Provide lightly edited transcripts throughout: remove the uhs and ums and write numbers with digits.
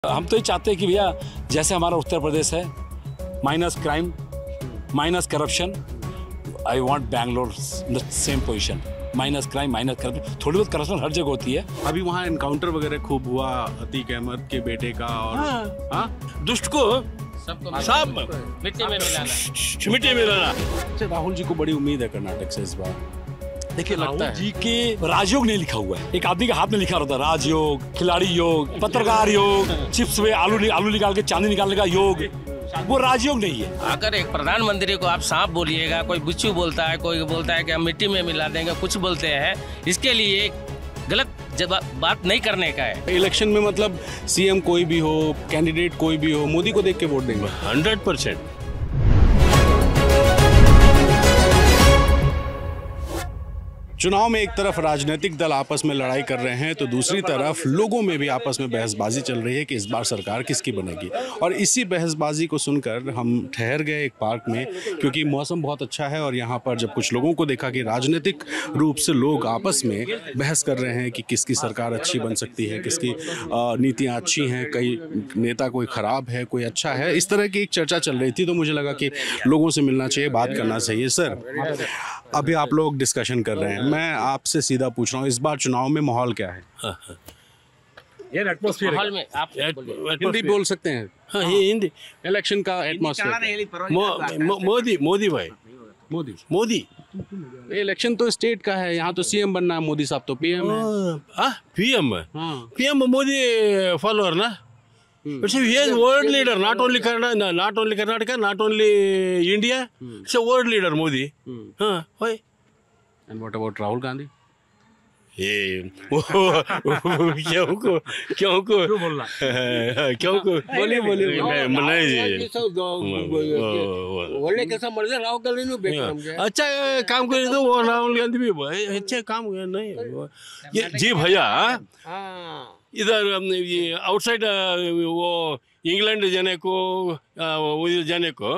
हम तो ये चाहते हैं कि भैया जैसे हमारा उत्तर प्रदेश है, minus crime, minus corruption, I want Bangalore the same position, minus crime, minus corruption. थोड़ी बहुत करप्शन हर जगह होती है। अभी वहाँ एनकाउंटर वगैरह खूब हुआ अतीक अहमद के बेटे का, और दुष्ट को सब मिट्टी में मिलाना। राहुल जी को बड़ी उम्मीद है कर्नाटक से इस बार। देखिए लगता है जी के राजयोग नहीं लिखा हुआ है, एक आदमी के हाथ में लिखा होता है राजयोग, खिलाड़ी योग, पत्रकार योग, चिप्स में आलू निकाल के चांदी निकालने का योग, वो राजयोग नहीं है। अगर एक प्रधानमंत्री को आप सांप बोलिएगा, कोई बिच्छू बोलता है, कोई बोलता है कि हम मिट्टी में मिला देंगे, कुछ बोलते हैं, इसके लिए गलत बात नहीं करने का है। इलेक्शन में मतलब सीएम कोई भी हो, कैंडिडेट कोई भी हो, मोदी को देख के वोट देंगे 100%। चुनाव में एक तरफ राजनीतिक दल आपस में लड़ाई कर रहे हैं तो दूसरी तरफ लोगों में भी आपस में बहसबाजी चल रही है कि इस बार सरकार किसकी बनेगी। और इसी बहसबाजी को सुनकर हम ठहर गए एक पार्क में, क्योंकि मौसम बहुत अच्छा है और यहाँ पर जब कुछ लोगों को देखा कि राजनीतिक रूप से लोग आपस में बहस कर रहे हैं कि किसकी सरकार अच्छी बन सकती है, किसकी नीतियाँ अच्छी हैं, कई नेता कोई ख़राब है, कोई अच्छा है, इस तरह की एक चर्चा चल रही थी। तो मुझे लगा कि लोगों से मिलना चाहिए, बात करना चाहिए। सर, अभी आप लोग डिस्कशन कर रहे हैं, मैं आपसे सीधा पूछ रहा हूँ, इस बार चुनाव में माहौल क्या है? माहौल में आप हिंदी बोल सकते हैं? हाँ, ये हिंदी इलेक्शन का एटमॉस्फेयर। मोदी भाई, मोदी इलेक्शन तो स्टेट का है, यहाँ तो सीएम बनना है, मोदी साहब तो पीएम है। पीएम मोदी फॉलोअर ना। It's a world leader, not only Karnataka, not only India. It's a world leader, Modi. Why? And what about Rahul Gandhi? ಒಳ್ಳೆ ಕೆಲಸ ಮಾಡಿದ್ರೆ ರಾಹುಲ್ ಗಾಂಧಿನೂ ಬೇಕು ನಮಗೆ. अच्छा काम करे तो वो राहुल गांधी भी अच्छा काम नहीं। जी भैया, इधर ये आउटसाइड वो इंग्लैंड जाने को, जाने को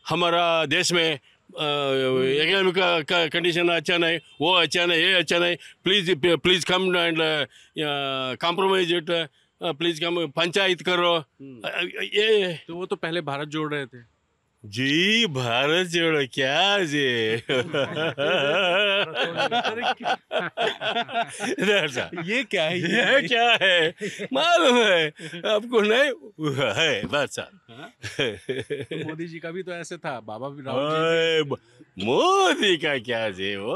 हमारा देश में इकोनॉमिक का कंडीशन अच्छा नहीं, वो अच्छा नहीं, ये अच्छा नहीं, please come and compromise it, please come panchayat करो। ये तो वो तो पहले भारत जोड़ रहे थे। जी भारत जोड़ो क्या जी। ये क्या है? ये क्या है मालूम है आपको? नहीं है बस। तो मोदी जी का भी तो ऐसे था, बाबा भी राहुल जी। मोदी का क्या जी, वो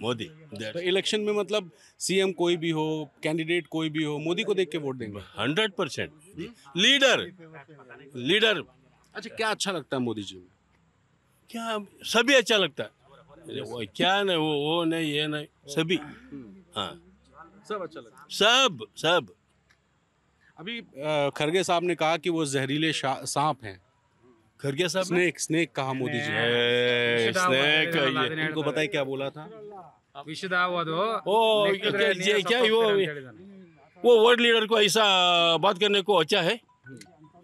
मोदी। तो इलेक्शन में मतलब सीएम कोई भी हो, कैंडिडेट कोई भी हो, मोदी को देख के वोट देंगे 100%। लीडर। अच्छा, क्या अच्छा लगता है मोदी जी में? क्या सभी अच्छा लगता है, वो क्या नहीं, वो नहीं, ये नहीं, सभी। हाँ, सब अच्छा लगता है, सब। अभी खरगे साहब ने कहा कि वो जहरीले सांप हैं। खरगे साहब स्नेक कहा मोदी जी ने। स्नेक इनको पता है क्या बोला था? क्या वो वर्ल्ड लीडर को ऐसा बात करने को अच्छा है?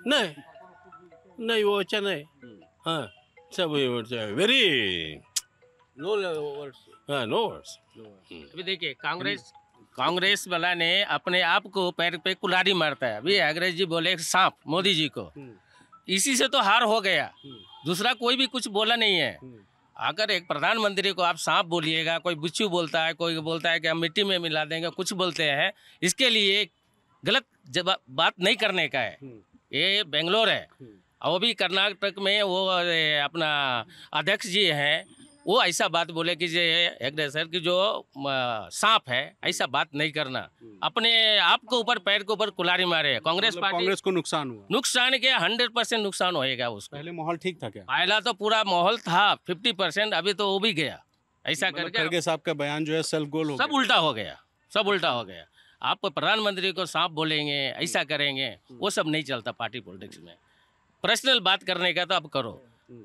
नहीं वो अच्छा नहीं। हाँ, सब वेरी नो वर्ड्स। अभी देखिए, कांग्रेस वाला ने अपने आप को पैर पे कुल्हाड़ी मारता है। अभी अंग्रेज जी बोले सांप मोदी जी को, इसी से तो हार हो गया, दूसरा कोई भी कुछ बोला नहीं है। अगर एक प्रधानमंत्री को आप सांप बोलिएगा, कोई बिच्छू बोलता है, कोई बोलता है कि हम मिट्टी में मिला देंगे, कुछ बोलते हैं, इसके लिए गलत बात नहीं करने का है। ये बेंगलोर है, और वो भी कर्नाटक में वो अपना अध्यक्ष जी हैं, वो ऐसा बात बोले कि सर की जो सांप है, ऐसा बात नहीं करना। अपने आप को ऊपर पैर के ऊपर कुल्हाड़ी मारे। कांग्रेस को नुकसान हुआ? नुकसान के 100% नुकसान होएगा उसको। पहले माहौल ठीक था क्या? पहला तो पूरा माहौल था 50%, अभी तो वो भी गया। ऐसा करके खरगे साहब का बयान जो है सेल्फ गोल हो सब उल्टा हो गया। आप प्रधानमंत्री को सांप बोलेंगे, ऐसा करेंगे, वो सब नहीं चलता पार्टी पॉलिटिक्स में। पर्सनल बात करने का तो आप करो,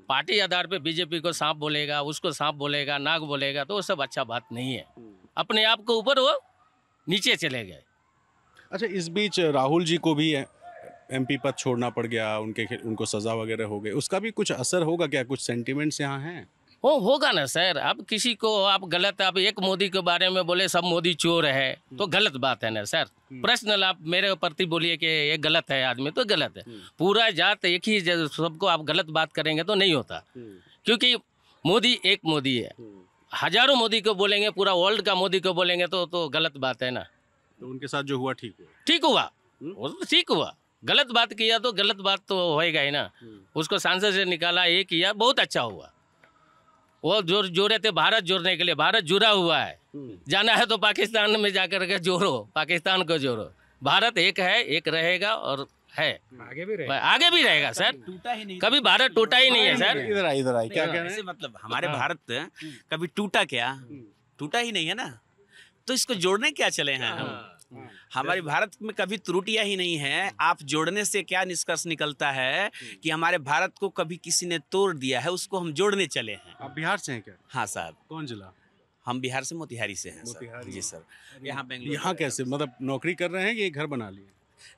पार्टी आधार पे बीजेपी को सांप बोलेगा, उसको सांप बोलेगा, नाग बोलेगा, तो वो सब अच्छा बात नहीं है। अपने आप को ऊपर वो नीचे चले गए। अच्छा, इस बीच राहुल जी को भी एमपी पद छोड़ना पड़ गया, उनको सजा वगैरह हो गई, उसका भी कुछ असर होगा क्या? कुछ सेंटिमेंट्स यहाँ हैं? वो होगा ना सर। अब किसी को आप गलत, आप एक मोदी के बारे में बोले सब मोदी चोर है तो गलत बात है ना सर। पर्सनल आप मेरे प्रति बोलिए कि ये गलत है आदमी तो गलत है। पूरा जात एक ही सबको आप गलत बात करेंगे तो नहीं होता, क्योंकि मोदी एक मोदी है। हजारों मोदी को बोलेंगे, पूरा वर्ल्ड का मोदी को बोलेंगे तो गलत बात है ना। तो उनके साथ जो हुआ ठीक हुआ? ठीक हुआ, वो तो ठीक हुआ। गलत बात किया तो गलत बात तो होएगा ही ना। उसको सांसद से निकाला, ये किया, बहुत अच्छा हुआ। वो जोड़े थे भारत जोड़ने के लिए, भारत जुड़ा हुआ है। जाना है तो पाकिस्तान में जाकर के जोड़ो, पाकिस्तान को जोड़ो। भारत एक है, एक रहेगा और है, आगे भी रहेगा सर। टूटा ही नहीं, कभी भारत टूटा ही नहीं है सर। इधर आए क्या कह रहे हैं? मतलब हमारे भारत कभी टूटा क्या? टूटा ही नहीं है ना, तो इसको जोड़ने क्या चले हैं हम? हमारे भारत में कभी त्रुटियां ही नहीं है। आप जोड़ने से क्या निष्कर्ष निकलता है कि हमारे भारत को कभी किसी ने तोड़ दिया है, उसको हम जोड़ने चले हैं। आप बिहार से हैं क्या? हाँ साहब। कौन जिला? हम बिहार से मोतिहारी से हैं सर। जी सर। यहाँ बेंगलुरु। यहाँ कैसे, मतलब नौकरी कर रहे हैं कि घर बना लिए?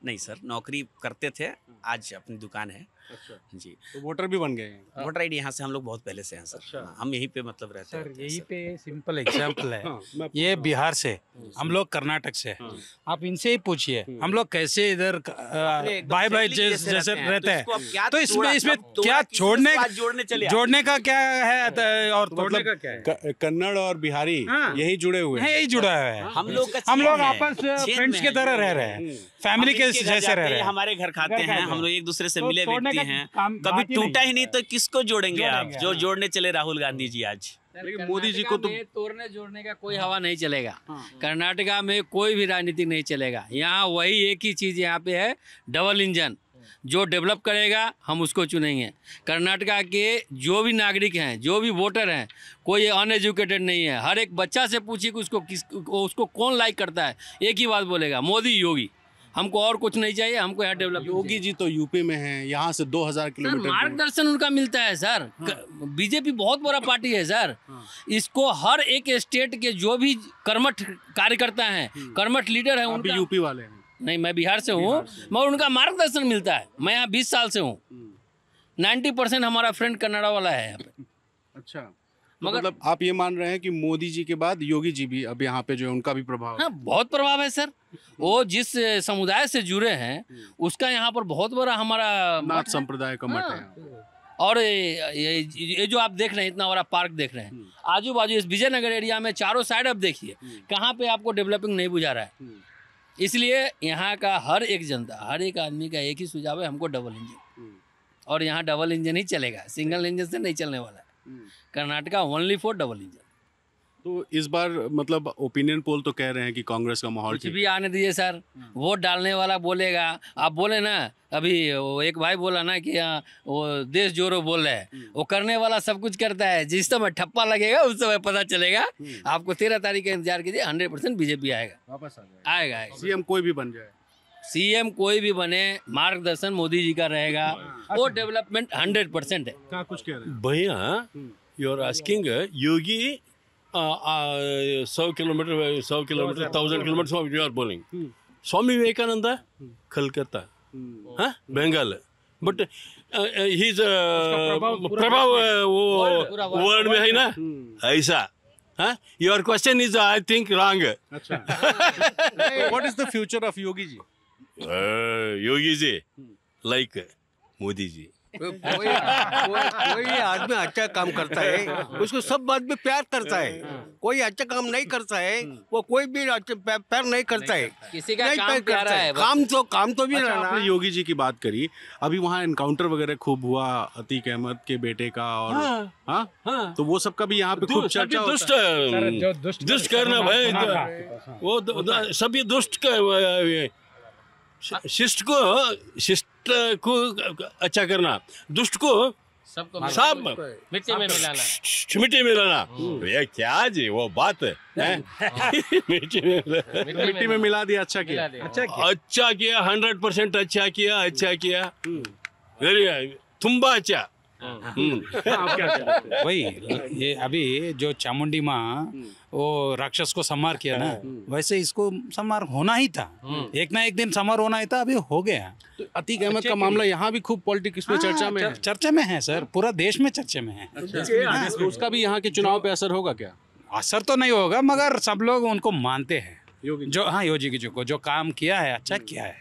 नहीं सर, नौकरी करते थे, आज अपनी दुकान है। अच्छा जी। तो वोटर भी बन गए हैं? वोटर आईडी यहाँ से हम लोग बहुत पहले से हैं सर। अच्छा। हम यहीं पे मतलब रहते हैं सर। यहीं पे सिंपल एग्जाम्पल है। हाँ, ये बिहार से, हम लोग कर्नाटक से। आप इनसे ही पूछिए हम लोग कैसे इधर बाय बाय जैसे रहते हैं। तो इसमें क्या जोड़ने का क्या है और तोड़ने का क्या है? कन्नड़ और बिहारी यही जुड़े हुए हैं, यही जुड़ा है। हम लोग आपस फ्रेंड्स की तरह रह रहे हैं, फैमिली के जैसे रह रहे हैं। हमारे घर खाते हैं, हम लोग एक दूसरे से मिले व्यक्ति हैं। कभी टूटा ही नहीं तो किसको जोड़ेंगे आप? जो जोड़ने चले राहुल गांधी जी आज। लेकिन मोदी जी को तो तोड़ने जोड़ने का कोई हवा नहीं चलेगा। कर्नाटका में कोई भी राजनीति नहीं चलेगा। यहाँ वही एक ही चीज़ यहाँ पे है, डबल इंजन। जो डेवलप करेगा हम उसको चुनेंगे। कर्नाटका के जो भी नागरिक हैं, जो भी वोटर हैं, कोई अनएजुकेटेड नहीं है। हर एक बच्चा से पूछिए कि उसको कौन लाइक करता है, एक ही बात बोलेगा, मोदी योगी। हमको और कुछ नहीं चाहिए, हमको यहाँ डेवलप। योगी जी तो यूपी में हैं, यहाँ से 2000 किलोमीटर मार्गदर्शन उनका मिलता है सर। बीजेपी बहुत बड़ा पार्टी है सर। इसको हर एक स्टेट के जो भी कर्मठ कार्यकर्ता हैं, कर्मठ लीडर हैं, उनका यूपी वाले हैं। नहीं, मैं बिहार से हूँ, मगर उनका मार्गदर्शन मिलता है। मैं यहाँ 20 साल से हूँ। 90% हमारा फ्रेंड कन्नड़ा वाला है यहाँ पे। अच्छा, मगर मतलब आप ये मान रहे हैं कि मोदी जी के बाद योगी जी भी अब यहाँ पे जो है उनका भी प्रभाव? हाँ, बहुत प्रभाव है सर। वो जिस समुदाय से जुड़े हैं उसका यहाँ पर बहुत बड़ा हमारा नाथ संप्रदाय का मठ है। और ये जो आप देख रहे हैं, इतना बड़ा पार्क देख रहे हैं, आजू बाजू इस विजयनगर एरिया में चारों साइड आप देखिए, कहाँ पे आपको डेवलपिंग नहीं बुझा रहा है। इसलिए यहाँ का हर एक जनता, हर एक आदमी का एक ही सुझाव है, हमको डबल इंजन। और यहाँ डबल इंजन ही चलेगा, सिंगल इंजन से नहीं चलने वाला है। Karnataka only for double engine. तो इस बार मतलब ओपिनियन पोल तो कह रहे हैं कि कांग्रेस का माहौल कुछ भी आने दीजिए सर, वोट डालने वाला बोलेगा। आप बोले ना, अभी वो एक भाई बोला ना कि वो देश जोड़ो बोल रहे हैं, वो करने वाला सब कुछ करता है। जिस समय ठप्पा लगेगा उस समय पता चलेगा। आपको 13 तारीख का इंतजार कीजिए, 100% बीजेपी आएगा, वापस आएगा। सीएम कोई भी बन जाए, सीएम कोई भी बने, मार्गदर्शन मोदी जी का रहेगा। वो डेवलपमेंट 100% है। क्या कुछ कह रहे हैं भैया? You are asking Yogi 100 kilometre 1000 kilometre you are bowling. Swami Vivekananda Calcutta, हाँ, बंगाल, बट ही इज प्रभाव वो वर्ड में है ना, ऐसा। हाँ, your question is I think wrong. अच्छा, what is the future of Yogi ji? Yogi ji like Modi ji. कोई आदमी अच्छा काम करता है उसको सब बात में प्यार करता है। कोई अच्छा काम नहीं करता है वो कोई भी प्यार नहीं करता है। किसी का काम प्यारा है, काम तो भी अच्छा, आपने योगी जी की बात करी, अभी वहाँ एनकाउंटर वगैरह खूब हुआ अतीक अहमद के बेटे का, और हाँ, तो वो सब का भी यहाँ पे खूब चर्चा होता है। दुष्ट करना भाई, वो सभी दुष्ट का, शिष्ट को अच्छा करना, दुष्ट को सबको सब मिट्टी में मिलाना। मिट्टी में मिलाना, ये क्या जी वो बात है? मिट्टी में मिला दिया, अच्छा किया, अच्छा किया, 100% अच्छा किया, अच्छा किया, वेरी तुम्बा अच्छा। आप क्या कहते हैं? वही ये अभी जो चामुंडी माँ वो राक्षस को संहार किया ना, वैसे इसको संहार होना ही था, एक ना एक दिन संहार होना ही था, अभी हो गया। तो अतीक अहमद का मामला यहाँ भी खूब पॉलिटिक्स में चर्चा में है। चर्चा में है सर, पूरा देश में चर्चे में है। तो उसका भी यहाँ के चुनाव पे असर होगा क्या? असर तो नहीं होगा, मगर सब लोग उनको मानते हैं, जो हाँ योगी जी को जो काम किया है अच्छा किया है।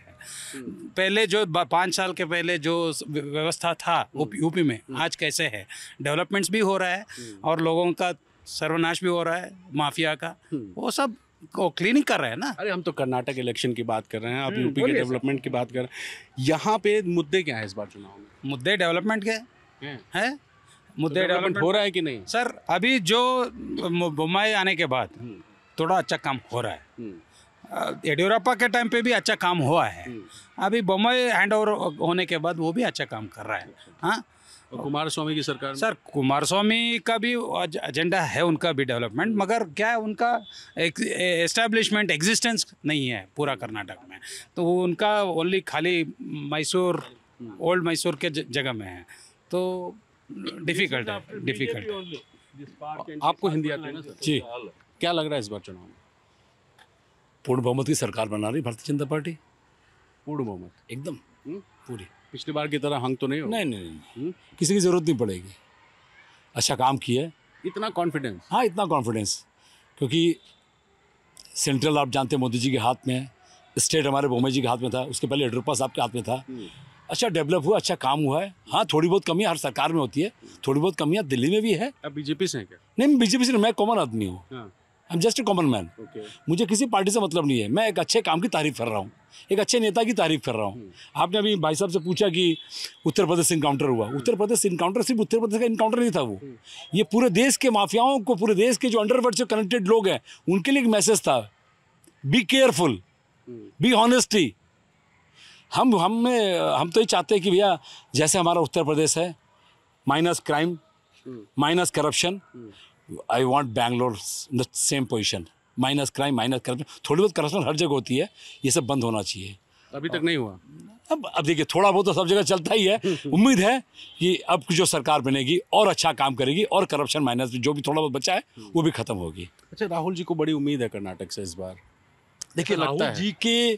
पहले जो 5 साल के पहले जो व्यवस्था था यूपी में, आज कैसे है, डेवलपमेंट्स भी हो रहा है और लोगों का सर्वनाश भी हो रहा है, माफिया का, वो सब को क्लीनिंग कर रहे हैं ना। अरे हम तो कर्नाटक इलेक्शन की बात कर रहे हैं, आप यूपी के डेवलपमेंट की बात कर रहे हैं। यहाँ पे मुद्दे क्या है इस बार चुनाव में? मुद्दे डेवलपमेंट के हैं, मुद्दे डेवलपमेंट हो रहा है कि नहीं? सर अभी जो बोम्माई आने के बाद थोड़ा अच्छा काम हो रहा है, येडियुरप्पा के टाइम पे भी अच्छा काम हुआ है, अभी बोम्माई हैंड ओवर होने के बाद वो भी अच्छा काम कर रहा है। हाँ, कुमार स्वामी की सरकार सर कुमार स्वामी का भी एजेंडा है, उनका भी डेवलपमेंट, मगर क्या है उनका एस्टैब्लिशमेंट एग्जिस्टेंस नहीं है पूरा कर्नाटक में, तो उनका ओनली खाली मैसूर, ओल्ड मैसूर के जगह में है, तो डिफिकल्ट है। आपको हिंदी आती है ना सर? जी, क्या लग रहा है इस बार चुनाव में? पूर्ण बहुमत की सरकार बना रही भारतीय जनता पार्टी, पूर्ण बहुमत एकदम पूरी। पिछली बार की तरह हंग तो नहीं हो? नहीं, किसी की जरूरत नहीं पड़ेगी। अच्छा काम किया है, इतना कॉन्फिडेंस? हाँ, इतना कॉन्फिडेंस, क्योंकि सेंट्रल आप जानते हैं मोदी जी के हाथ में है, स्टेट हमारे बोम्मई जी के हाथ में था, उसके पहले येडियुरप्पा साहब के हाथ में था। अच्छा डेवलप हुआ, अच्छा काम हुआ है। हाँ, थोड़ी बहुत कमी हर सरकार में होती है, थोड़ी बहुत कमियाँ दिल्ली में भी है। अब बीजेपी से हैं क्या? नहीं, बीजेपी से मैं कॉमन आदमी हूँ, I am just a common man. मुझे किसी पार्टी से मतलब नहीं है, मैं एक अच्छे काम की तारीफ कर रहा हूँ, एक अच्छे नेता की तारीफ कर रहा हूँ। आपने अभी भाई साहब से पूछा कि उत्तर प्रदेश इनकाउंटर हुआ, उत्तर प्रदेश इनकाउंटर सिर्फ उत्तर प्रदेश का इनकाउंटर नहीं था, वो ये पूरे देश के माफियाओं को, पूरे देश के जो अंडरवर्ल्ड से कनेक्टेड लोग हैं उनके लिए एक मैसेज था, बी केयरफुल, बी ऑनेस्टी। हम तो ये चाहते हैं कि भैया जैसे हमारा उत्तर प्रदेश है, minus crime, minus corruption, I want Bangalore in the same position, minus crime, minus corruption. थोड़ी बहुत करप्शन हर जगह होती है, ये सब बंद होना चाहिए। अभी तक नहीं हुआ। अब देखिए थोड़ा बहुत तो सब जगह चलता ही है। उम्मीद है कि अब जो सरकार बनेगी और अच्छा काम करेगी और करप्शन माइनस जो भी थोड़ा बहुत बचा है वो भी खत्म होगी। अच्छा, राहुल जी को बड़ी उम्मीद है कर्नाटक से इस बार? देखिए राहुल जी के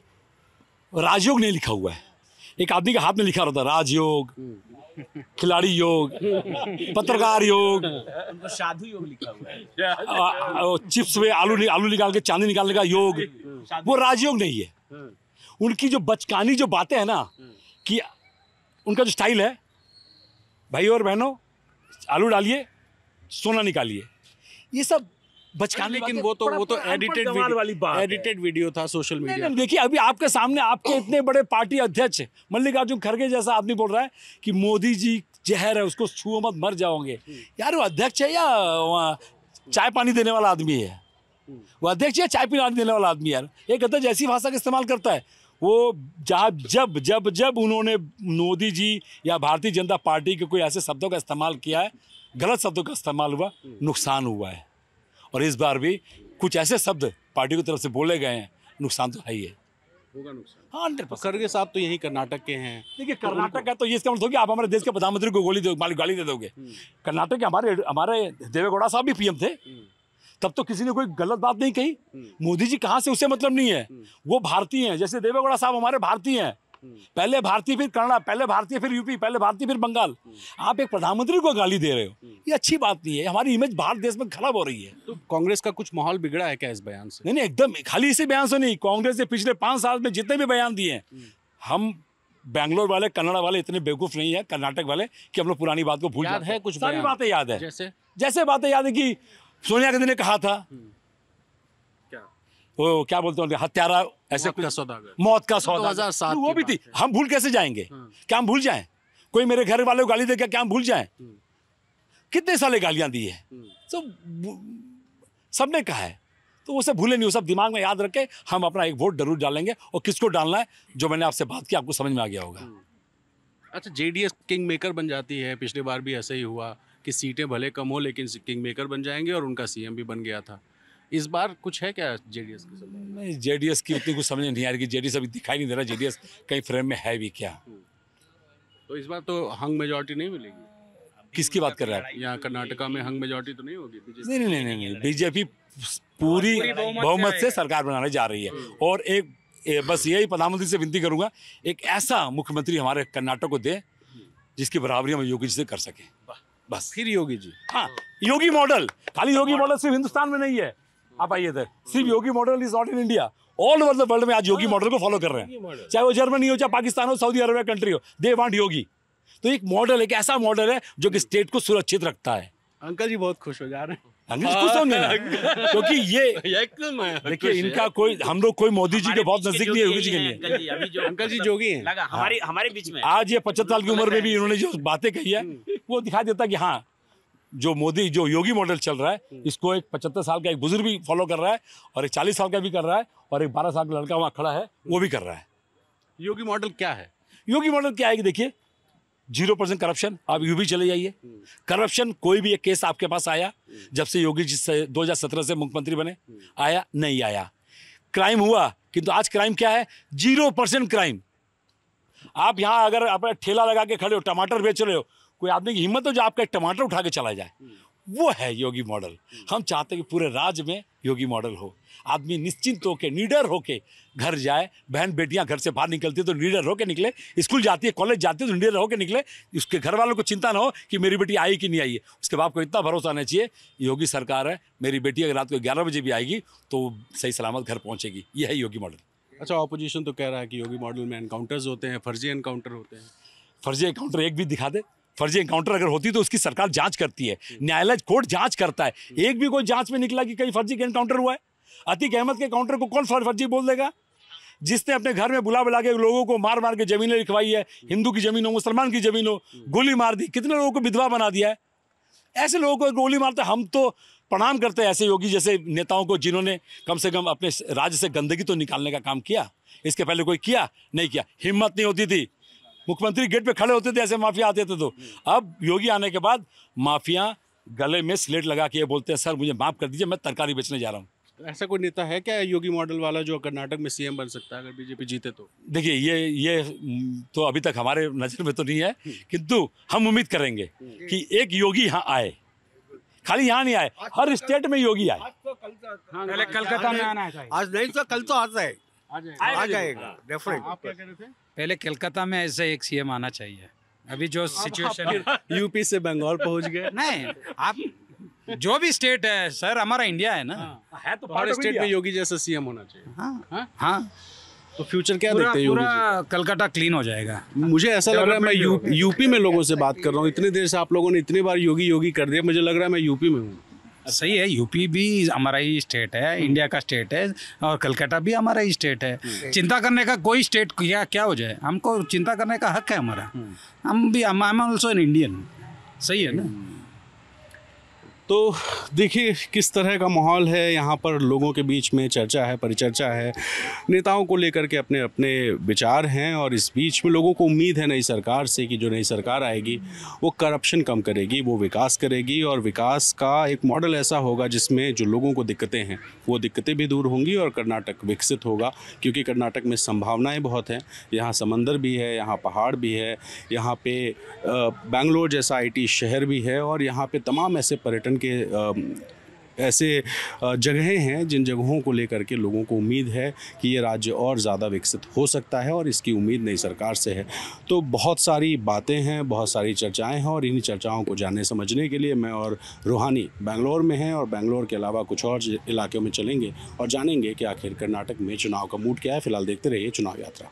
राजयोग नहीं लिखा हुआ है, एक आदमी के हाथ में लिखा रहता है राजयोग, खिलाड़ी योग, पत्रकार योग, साधु योग लिखा हुआ है, चिप्स में आलू निकाल के चांदी निकालने का योग, वो राजयोग नहीं है। उनकी जो बचकानी जो बातें हैं ना, कि उनका जो स्टाइल है, भाई और बहनों आलू डालिए सोना निकालिए, ये सब बचकाने। लेकिन वो तो एडिटेड वीडियो था सोशल मीडिया। देखिए अभी आपके सामने आपके इतने बड़े पार्टी अध्यक्ष मल्लिकार्जुन खड़गे जैसा आदमी बोल रहा है कि मोदी जी जहर है उसको छुओ मत मर जाओगे। यार वो अध्यक्ष है या चाय पानी देने वाला आदमी है? वो अध्यक्ष या चाय पानी देने वाला आदमी? यार एक अध्यक्ष ऐसी भाषा का इस्तेमाल करता है। वो जब जब जब उन्होंने मोदी जी या भारतीय जनता पार्टी के कोई ऐसे शब्दों का इस्तेमाल किया है, गलत शब्दों का इस्तेमाल हुआ, नुकसान हुआ है। और इस बार भी कुछ ऐसे शब्द पार्टी की तरफ से बोले गए हैं, नुकसान तो है ही है, होगा नुकसान। हाँ 100%। खड़गे साहब तो यही कर्नाटक के हैं। देखिए कर्नाटक का तो ये इसका मतलब कि आप हमारे देश के प्रधानमंत्री को गाली दे दोगे। कर्नाटक के हमारे देवेगौड़ा साहब भी पीएम थे, तब तो किसी ने कोई गलत बात नहीं कही। मोदी जी कहाँ से, उससे मतलब नहीं है, वो भारतीय हैं। जैसे देवेगौड़ा साहब हमारे भारतीय हैं, पहले भारतीय फिर कर्नाटक, पहले भारतीय फिर यूपी, पहले भारतीय फिर बंगाल। आप एक प्रधानमंत्री को गाली दे रहे हो, ये अच्छी बात नहीं है। हमारी इमेज भारत देश में खराब हो रही है। तो कांग्रेस का कुछ माहौल बिगड़ा है क्या इस बयान से? नहीं, एकदम खाली इसी बयान से नहीं, कांग्रेस ने पिछले 5 साल में जितने भी बयान दिए हैं, हम बैंगलोर वाले, कन्नड़ वाले इतने बेवकूफ नहीं है, कर्नाटक वाले, कि हम लोग पुरानी बात को भूल जाते हैं। कुछ सारी बातें याद है। जैसे बातें याद है कि सोनिया गांधी ने कहा था, वो क्या बोलते हैं, हत्यारा, ऐसे मौत का सौदागर, मौत का सौदा, 2007 वो भी थी। हम भूल कैसे जाएंगे? क्या हम भूल जाएं? कोई मेरे घर वाले को गाली दे क्या हम भूल जाएं? कितने साले गालियां दी है, तो सबने कहा है, तो वो सब भूले नहीं, वो सब दिमाग में याद रखे। हम अपना एक वोट जरूर डालेंगे, और किसको डालना है जो मैंने आपसे बात की आपको समझ में आ गया होगा। अच्छा, जेडीएस किंग मेकर बन जाती है, पिछली बार भी ऐसा ही हुआ कि सीटें भले कम हो लेकिन किंग मेकर बन जाएंगे, और उनका सीएम भी बन गया था। इस बार कुछ है क्या जेडीएस के साथ? नहीं, जेडीएस की उतनी कुछ समझ नहीं आ रही कि जेडीएस अभी दिखाई नहीं दे रहा जेडीएस कहीं फ्रेम में है भी क्या। तो इस बार तो हंग मेजॉरिटी नहीं मिलेगी। किसकी बात कर रहे हैं आप? यहाँ कर्नाटका में हंग मेजॉरिटी तो नहीं होगी बीजेपी? नहीं, बीजेपी पूरी बहुमत से सरकार बनाने जा रही है। और बस यही प्रधानमंत्री से विनती करूंगा, एक ऐसा मुख्यमंत्री हमारे कर्नाटक को दे जिसकी बराबरी हम योगी जी से कर सके, बस। फिर योगी जी? हाँ, योगी मॉडल, खाली योगी मॉडल सिर्फ हिंदुस्तान में नहीं है। आप आइए इधर, सिर्फ योगी model is not in India, all over the world में आज योगी मॉडल को फॉलो कर रहे हैं। चाहे वो जर्मनी हो, चाहे पाकिस्तान हो, सऊदी अरबिया कंट्री हो, दे वांट योगी। तो एक मॉडल, एक ऐसा मॉडल है जो कि स्टेट को सुरक्षित रखता है। अंकल जी बहुत खुश हो जा रहे हैं। अंकल जी खुश होंगे ना, क्योंकि ये देखिए इनका कोई, हम लोग कोई मोदी जी के बहुत नजदीक नहीं है, योगी जी के लिए। अंकल जी जोगी हैं लगा हमारे बीच में। आज ये 75 साल की उम्र में भी इन्होंने जो बातें कही है वो दिखा देता कि हाँ, जो योगी मॉडल चल रहा है इसको एक 75 साल का एक बुजुर्ग भी फॉलो कर रहा है, और एक 40 साल का भी कर रहा है, और एक 12 साल का लड़का वहाँ खड़ा है वो भी कर रहा है। योगी मॉडल क्या है? योगी मॉडल क्या है कि देखिए 0% करप्शन। आप यूपी चले जाइए, करप्शन कोई भी एक केस आपके पास आया जब से योगी जी 2017 से मुख्यमंत्री बने, आया नहीं आया। क्राइम हुआ, किंतु आज क्राइम क्या है? 0% क्राइम। आप यहाँ अगर अपना ठेला लगा के खड़े हो, टमाटर बेच रहे हो, कोई आदमी की हिम्मत हो जो आपका एक टमाटर उठा के चला जाए, वो है योगी मॉडल। हम चाहते हैं कि पूरे राज्य में योगी मॉडल हो, आदमी निश्चिंत होके, निडर होके घर जाए। बहन बेटियां घर से बाहर निकलती है तो निडर होके निकले, स्कूल जाती है, कॉलेज जाती है तो निडर होके निकले। उसके घर वालों को चिंता ना हो कि मेरी बेटी आई कि नहीं आई है, उसके बाप को इतना भरोसा आना चाहिए योगी सरकार है, मेरी बेटी अगर रात को 11 बजे भी आएगी तो सही सलामत घर पहुँचेगी। ये है योगी मॉडल। अच्छा, ऑपोजिशन तो कह रहा है कि योगी मॉडल में एनकाउंटर्स होते हैं, फर्जी एनकाउंटर होते हैं। फर्जी एनकाउंटर एक भी दिखा दे। फर्जी एनकाउंटर अगर होती तो उसकी सरकार जांच करती है, न्यायालय कोर्ट जांच करता है। एक भी कोई जांच में निकला कि कहीं फर्जी एनकाउंटर हुआ है? अतीक अहमद के काउंटर को कौन फर्जी बोल देगा? जिसने अपने घर में बुला के लोगों को मार के जमीनें लिखवाई है, हिंदू की जमीन हो, मुसलमान की जमीन हो, गोली मार दी, कितने लोगों को विधवा बना दिया है। ऐसे लोगों को गोली मारते, हम तो प्रणाम करते हैं ऐसे योगी जैसे नेताओं को जिन्होंने कम से कम अपने राज्य से गंदगी तो निकालने का काम किया। इसके पहले कोई किया नहीं किया, हिम्मत नहीं होती थी। मुख्यमंत्री गेट पे खड़े होते थे, ऐसे माफिया आते थे। तो अब योगी आने के बाद माफिया गले में स्लेट लगा के ये बोलते हैं, सर मुझे माफ कर दीजिए, मैं तरकारी बेचने जा रहा हूँ। ऐसा कोई नेता है क्या योगी मॉडल वाला जो कर्नाटक में सीएम बन सकता है अगर बीजेपी जीते तो? देखिए ये तो अभी तक हमारे नजर में तो नहीं है, किंतु हम उम्मीद करेंगे कि एक योगी यहाँ आए। खाली यहाँ नहीं आए, हर स्टेट में योगी आए। पहले कलकत्ता में आना चाहिए, आज नहीं तो कल तो आता है, आ जाएगा डेफिनेट। आप क्या कह रहे थे? पहले कलकत्ता में ऐसे एक सीएम आना चाहिए। अभी जो सिचुएशन यूपी से बंगाल पहुंच गए। नहीं, आप जो भी स्टेट है सर, हमारा इंडिया है ना, है तो हर स्टेट में योगी जैसा सीएम होना चाहिए। हाँ हाँ, तो फ्यूचर क्या देखते हैं योगी पूरा कलकत्ता क्लीन हो जाएगा। मुझे ऐसा लग रहा है, मैं यूपी में लोगों से बात कर रहा हूँ। इतनी देर से आप लोगों ने इतनी बार योगी योगी कर दिया, मुझे लग रहा है मैं यूपी में हूँ। सही है, यूपी भी हमारा ही स्टेट है, इंडिया का स्टेट है, और कलकत्ता भी हमारा ही स्टेट है। चिंता करने का कोई स्टेट क्या हो जाए, हमको चिंता करने का हक है हमारा। हम भी, I am also an Indian. सही है ना? तो देखिए किस तरह का माहौल है यहाँ पर, लोगों के बीच में चर्चा है, परिचर्चा है, नेताओं को लेकर के अपने अपने विचार हैं। और इस बीच में लोगों को उम्मीद है नई सरकार से कि जो नई सरकार आएगी वो करप्शन कम करेगी, वो विकास करेगी, और विकास का एक मॉडल ऐसा होगा जिसमें जो लोगों को दिक्कतें हैं वो दिक्कतें भी दूर होंगी और कर्नाटक विकसित होगा। क्योंकि कर्नाटक में संभावनाएँ बहुत हैं, यहाँ समंदर भी है, यहाँ पहाड़ भी है, यहाँ पे बेंगलोर जैसा IT शहर भी है, और यहाँ पे तमाम ऐसे पर्यटन के ऐसे जगहें हैं जिन जगहों को लेकर के लोगों को उम्मीद है कि ये राज्य और ज़्यादा विकसित हो सकता है, और इसकी उम्मीद नई सरकार से है। तो बहुत सारी बातें हैं, बहुत सारी चर्चाएं हैं, और इन्हीं चर्चाओं को जानने समझने के लिए मैं और रूहानी बेंगलोर में हैं, और बेंगलोर के अलावा कुछ और इलाकों में चलेंगे और जानेंगे कि आखिर कर्नाटक में चुनाव का मूड क्या है। फिलहाल देखते रहिए चुनाव यात्रा।